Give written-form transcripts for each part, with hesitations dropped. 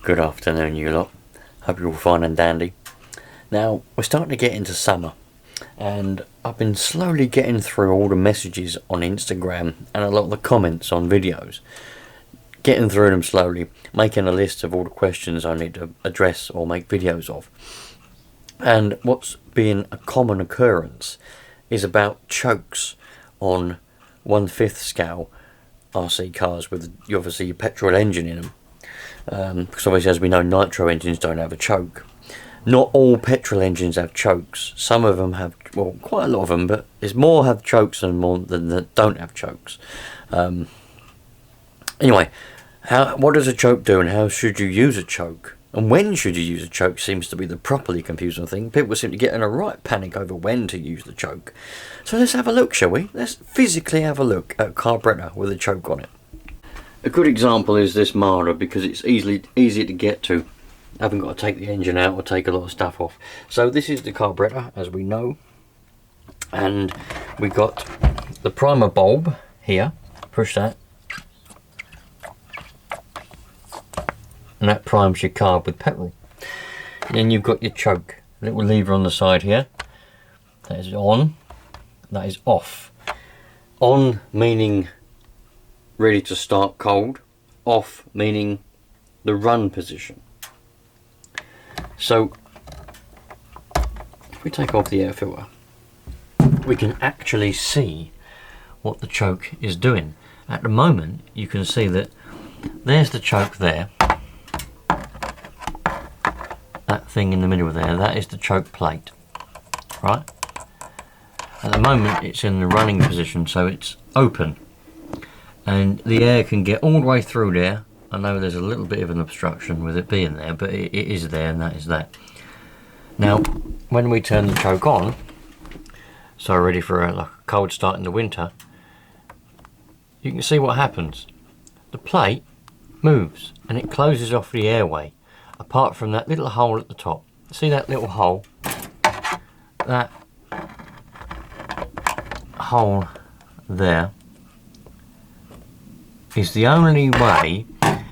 Good afternoon, you lot. Hope you're all fine and dandy. Now, we're starting to get into summer, and I've been slowly getting through all the messages on Instagram and a lot of the comments on videos. Getting through them slowly, making a list of all the questions I need to address or make videos of. And what's been a common occurrence is about chokes on 1/5 scale RC cars with obviously your petrol engine in them. Because obviously, as we know, nitro engines don't have a choke. Not all petrol engines have chokes. Some of them have, well, quite a lot of them, but there's more have chokes than that don't have chokes. Anyway, what does a choke do, and how should you use a choke? And when should you use a choke seems to be the properly confusing thing. People seem to get in a right panic over when to use the choke. So let's have a look, shall we? Let's physically have a look at a carburetor with a choke on it. A good example is this Marder, because it's easy to get to. I haven't got to take the engine out or take a lot of stuff off. So this is the carburetor, as we know. And we got the primer bulb here. Push that. And that primes your carb with petrol. And then you've got your choke, a little lever on the side here. That is on, that is off. On meaning ready to start cold, off meaning the run position. So if we take off the air filter, we can actually see what the choke is doing. At the moment you can see that there's the choke there. That thing in the middle there, that is the choke plate, right? At the moment it's in the running position, so it's open and the air can get all the way through there. I know there's a little bit of an obstruction with it being there, but it is there, and that is that. Now when we turn the choke on, so ready for a cold start in the winter, you can see what happens. The plate moves and it closes off the airway, apart from that little hole at the top. See that little hole? That hole there is the only way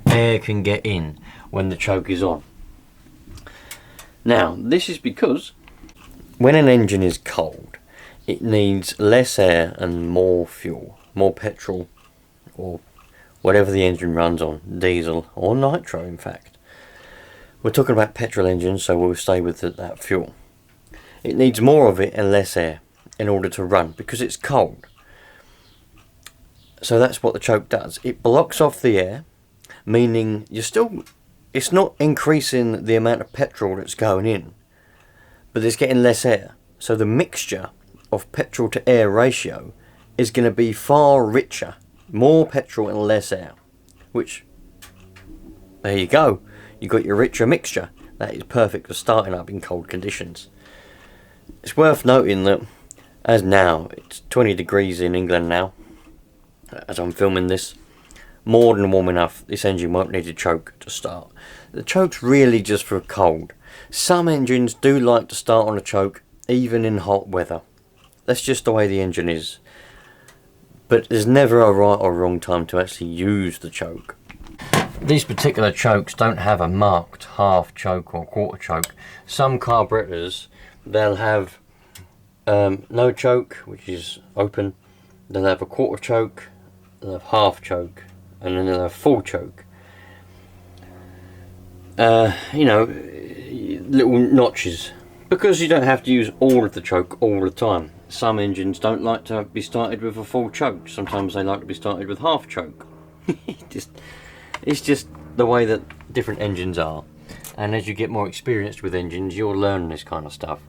air can get in when the choke is on. Now this is because when an engine is cold, it needs less air and more fuel, more petrol, or whatever the engine runs on, diesel or nitro in fact. We're talking about petrol engines, so we'll stay with that fuel. It needs more of it and less air in order to run because it's cold. So that's what the choke does. It blocks off the air, meaning it's not increasing the amount of petrol that's going in, but it's getting less air. So the mixture of petrol to air ratio is going to be far richer, more petrol and less air, which, there you go. You've got your richer mixture. That is perfect for starting up in cold conditions. It's worth noting that as now, it's 20 degrees in England now, as I'm filming this, more than warm enough. This engine won't need a choke to start. The choke's really just for cold. Some engines do like to start on a choke even in hot weather. That's just the way the engine is. But there's never a right or wrong time to actually use the choke. These particular chokes don't have a marked half choke or quarter choke. Some carburetors, they'll have no choke, which is open. They'll have a quarter choke, they'll have half choke, and then they'll have full choke. You know, little notches, because you don't have to use all of the choke all the time. Some engines don't like to be started with a full choke. Sometimes they like to be started with half choke. It's just the way that different engines are, and as you get more experienced with engines, you'll learn this kind of stuff.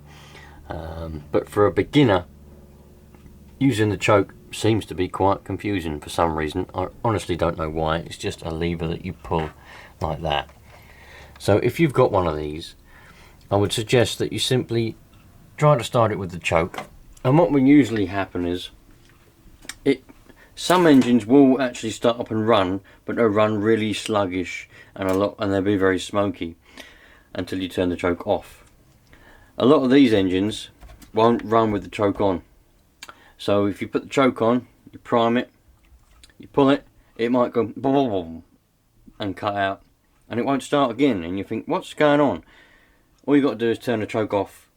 But for a beginner, using the choke seems to be quite confusing for some reason. I honestly don't know why. It's just a lever that you pull like that. So if you've got one of these, I would suggest that you simply try to start it with the choke. And what will usually happen is, some engines will actually start up and run, but they'll run really sluggish and they'll be very smoky until you turn the choke off. A lot of these engines won't run with the choke on. So if you put the choke on, you prime it, you pull it, it might go boom and cut out. and it won't start again, and you think, what's going on? All you got to do is turn the choke off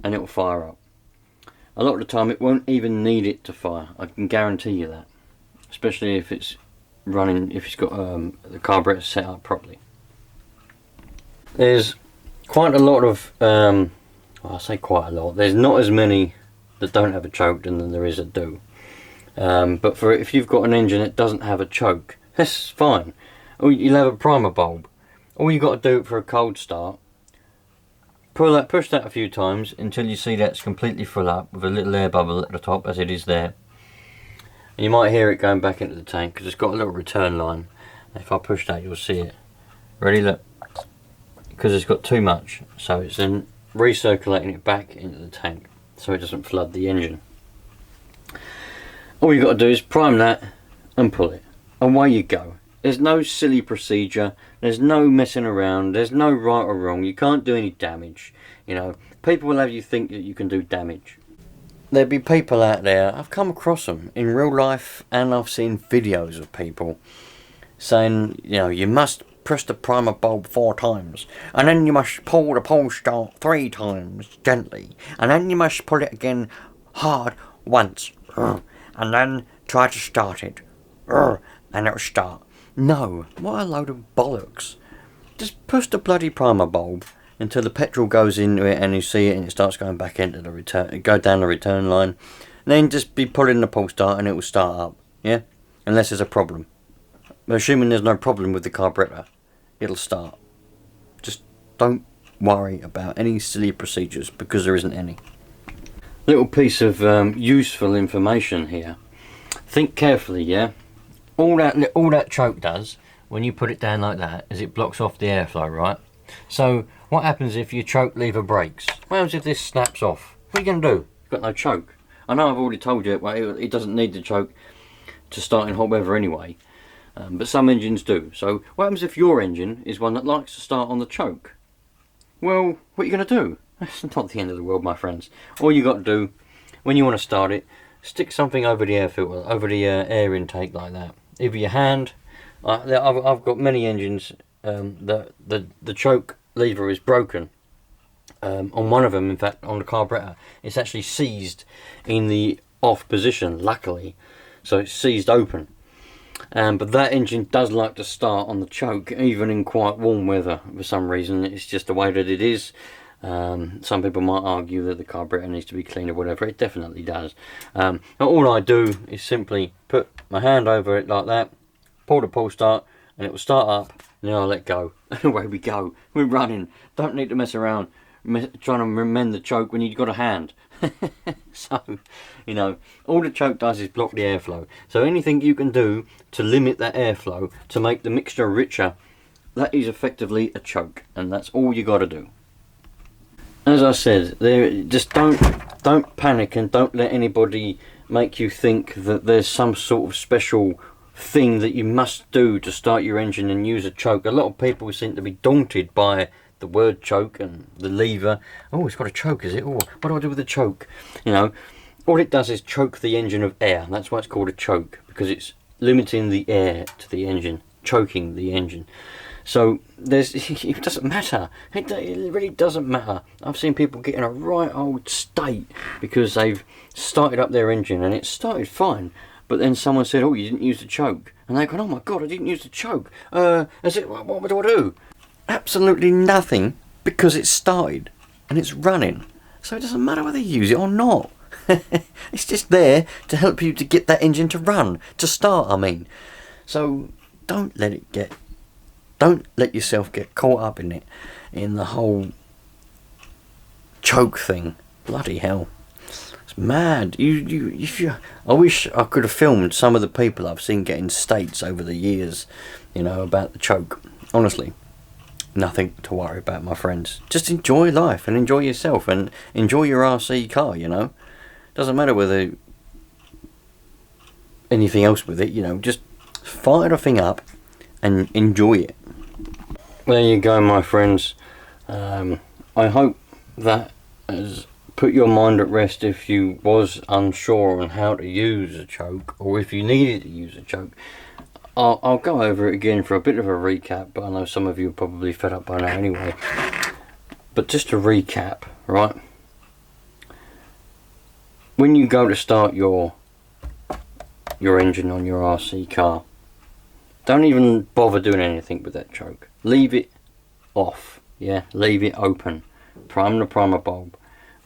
and it will fire up. A lot of the time it won't even need it to fire, I can guarantee you that, especially if it's running, if it's got the carburetor set up properly. There's quite a lot of well, I say quite a lot, there's not as many that don't have a choke than there is that do, but for if you've got an engine that doesn't have a choke, that's fine. Or you'll have a primer bulb. All you got to do for a cold start, push that a few times until you see that's completely full up with a little air bubble at the top, as it is there. And you might hear it going back into the tank because it's got a little return line. If I push that, you'll see it. Ready? Look, because it's got too much, so it's then recirculating it back into the tank so it doesn't flood the engine. All you got to do is prime that and pull it. Away you go. There's no silly procedure, there's no messing around, there's no right or wrong, you can't do any damage. You know, people will have you think that you can do damage. There'll be people out there, I've come across them in real life, and I've seen videos of people saying, you know, you must press the primer bulb 4 times, and then you must pull the pull start 3 times gently, and then you must pull it again hard once, and then try to start it, and it'll start. No, what a load of bollocks. Just push the bloody primer bulb until the petrol goes into it and you see it and it starts going back into the return, go down the return line. Then just be pulling the pull start and it will start up, yeah? Unless there's a problem. Assuming there's no problem with the carburetor, it'll start. Just don't worry about any silly procedures because there isn't any. Little piece of useful information here. Think carefully, yeah? All that choke does when you put it down like that is it blocks off the airflow, right? So what happens if your choke lever breaks? What happens if this snaps off? What are you going to do? You've got no choke. I know I've already told you, well, it doesn't need the choke to start in hot weather anyway, but some engines do. So what happens if your engine is one that likes to start on the choke? Well, what are you going to do? That's not the end of the world, my friends. All you got to do when you want to start it, stick something over the air filter, over the air intake like that. Either your hand, I've got many engines that the choke lever is broken. On one of them, in fact, on the carburetor, it's actually seized in the off position, luckily, so it's seized open. But that engine does like to start on the choke, even in quite warm weather. For some reason, it's just the way that it is. Some people might argue that the carburetor needs to be cleaned or whatever. It definitely does. All I do is simply put my hand over it like that, pull the pull start, and it will start up, and then I'll let go. And away we go. We're running. Don't need to mess around trying to mend the choke when you've got a hand. So, you know, all the choke does is block the airflow. So anything you can do to limit that airflow, to make the mixture richer, that is effectively a choke, and that's all you got to do. As I said, just don't panic and don't let anybody make you think that there's some sort of special thing that you must do to start your engine and use a choke. A lot of people seem to be daunted by the word choke and the lever. Oh, it's got a choke, is it? Oh, what do I do with the choke? You know, all it does is choke the engine of air. That's why it's called a choke, because it's limiting the air to the engine, choking the engine. So it doesn't matter. It really doesn't matter. I've seen people get in a right old state because they've started up their engine and it started fine, but then someone said, "Oh, you didn't use the choke," and they go, "Oh my God, I didn't use the choke. Is it? What do I do?" Absolutely nothing, because it started and it's running. So it doesn't matter whether you use it or not. It's just there to help you to get that engine to run, to start. I mean, so don't let yourself get caught up in it, in the whole choke thing. Bloody hell, it's mad. I wish I could have filmed some of the people I've seen getting states over the years, you know, about the choke. Honestly, nothing to worry about, my friends. Just enjoy life and enjoy yourself and enjoy your RC car. You know, doesn't matter whether anything else with it. You know, just fire the thing up and enjoy it. There you go, my friends. I hope that has put your mind at rest if you was unsure on how to use a choke, or if you needed to use a choke. I'll go over it again for a bit of a recap, but I know some of you are probably fed up by now anyway. But just to recap, right? When you go to start your engine on your RC car, don't even bother doing anything with that choke. Leave it off, yeah? Leave it open. Prime the primer bulb.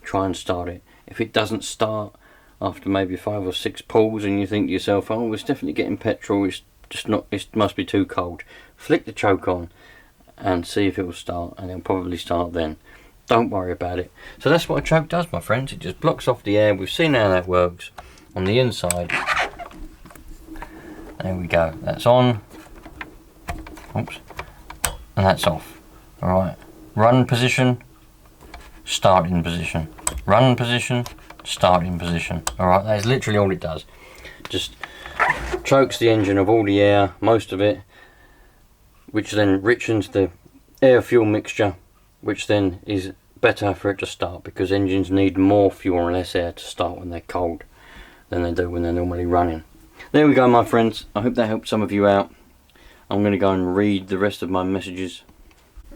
Try and start it. If it doesn't start after maybe 5 or 6 pulls and you think to yourself, oh, it's definitely getting petrol, it's just not, it must be too cold, flick the choke on and see if it will start, and it'll probably start then. Don't worry about it. So that's what a choke does, my friends. It just blocks off the air. We've seen how that works on the inside. There we go. That's on. Oops. And that's off. Alright. Run position. Start in position. Run position. Start in position. Alright. That is literally all it does. Just chokes the engine of all the air, most of it, which then richens the air fuel mixture, which then is better for it to start, because engines need more fuel and less air to start when they're cold than they do when they're normally running. There we go, my friends. I hope that helped some of you out. I'm going to go and read the rest of my messages.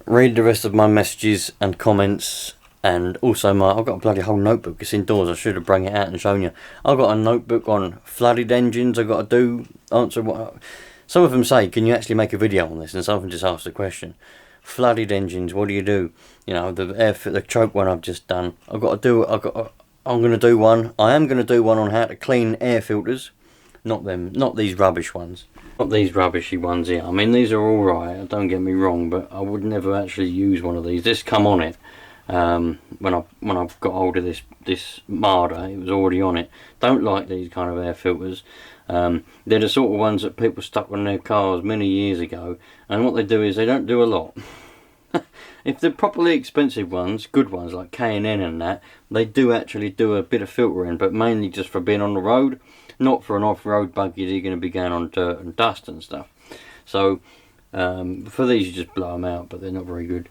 Read the rest of my messages and comments, and also I've got a bloody whole notebook. It's indoors. I should have brought it out and shown you. I've got a notebook on flooded engines. I've got to answer what some of them say. Can you actually make a video on this? And some of them just ask the question. Flooded engines, what do you do? You know, the choke one I've just done. I'm going to do one. I am going to do one on how to clean air filters. Not them, not these rubbish ones. Not these rubbishy ones here. I mean, these are all right, don't get me wrong, but I would never actually use one of these. This come on it. When I got hold of this Marder, it was already on it. Don't like these kind of air filters. They're the sort of ones that people stuck on their cars many years ago, and what they do is they don't do a lot. If they're properly expensive ones, good ones like K&N and that, they do actually do a bit of filtering, but mainly just for being on the road, not for an off-road buggy that you're going to be going on dirt and dust and stuff. So for these you just blow them out, but they're not very good.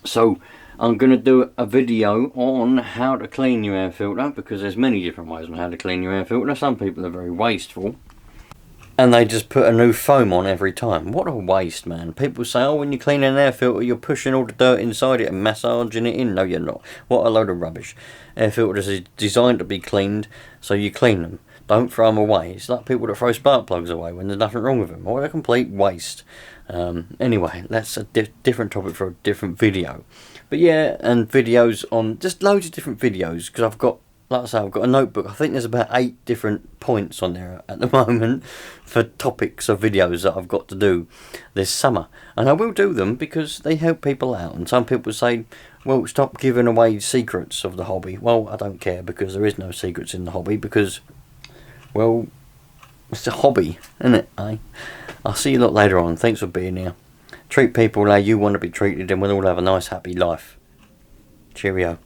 So I'm going to do a video on how to clean your air filter, because there's many different ways on how to clean your air filter. Some people are very wasteful, and they just put a new foam on every time. What a waste, man. People say, oh, when you clean an air filter, you're pushing all the dirt inside it and massaging it in. No, you're not. What a load of rubbish. Air filters are designed to be cleaned, so you clean them. Don't throw them away. It's like people that throw spark plugs away when there's nothing wrong with them. What a complete waste. Anyway, that's a different topic for a different video. But yeah, and videos on, just loads of different videos, because I've got, like I say, I've got a notebook. I think there's about 8 different points on there at the moment for topics of videos that I've got to do this summer. And I will do them because they help people out. And some people say, well, stop giving away secrets of the hobby. Well, I don't care, because there is no secrets in the hobby, because, well, it's a hobby, isn't it, eh? I'll see you lot later on. Thanks for being here. Treat people how you want to be treated, and we'll all have a nice, happy life. Cheerio.